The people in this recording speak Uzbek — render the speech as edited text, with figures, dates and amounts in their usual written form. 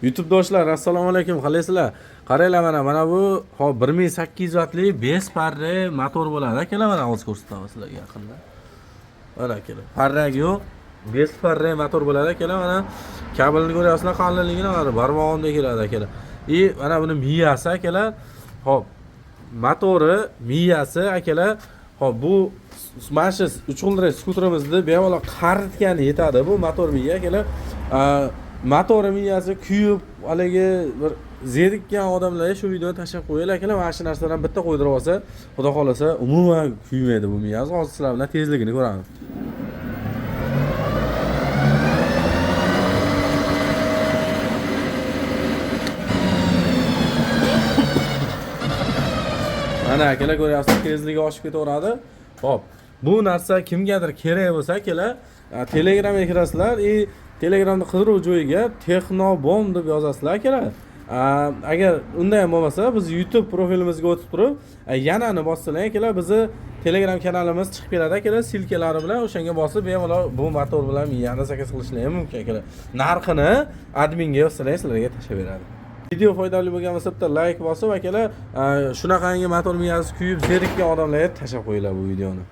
YouTube do'stlar, assalomu alaykum. Qalaysizlar? Qaranglar, mana bu 1800 vatli 5 parra motor bo'ladi. Akalar, mana hozir ko'rsataman sizlarga yaqinda. Mana akalar. Parrak yo'q. 5 parra motor bo'ladi akalar. Mana kabelni ko'ryapsizlar, qalinligini mana barmog'imda keladi akalar. Mana buni miyasi akalar. Hop. Motori, miyasi akalar. Hop, bu mana 3 xil skuterimizni bemalol qaritgani yetadi. Bu motor miya akalar. Motori miyasi kuyib, haligi bir zerikkan odamlar shu videoni tashlab qo'yinglar akalar. Mana shu narsadan bitta qo'ydirib olsa, xudo xolasa umuman kuymaydi bu miyasi. Hozir sizlar bilan tezligini ko'ramiz. Mana akalar ko'ryapsizlar, tezligi oshib ketaveradi. Hop, bu narsa kimgadir kerak bo'lsa akalar, Telegramga kirasizlar, Telegramda qidiruv joyiga Texnobom deb yozasizlar akalar. Agar unday ham bo'lmasa, biz YouTube profilimizga o'tib turib, yanani bossanglar akalar, bizni Telegram kanalimiz chiqib keladi akalar, silkalari bilan o'shanga bosib bemalol bu motor bilan miyani zakaz qilishingiz ham mumkin akalar. Narxini adminga yozsanglar, sizlarga tashlab beradi. Video foydali bo'lgan bo'lsa, bitta like bosib akalar, shunaqangi motor miyasi kuyib zerikkan odamlarga tashlab qo'yinglar bu videoni.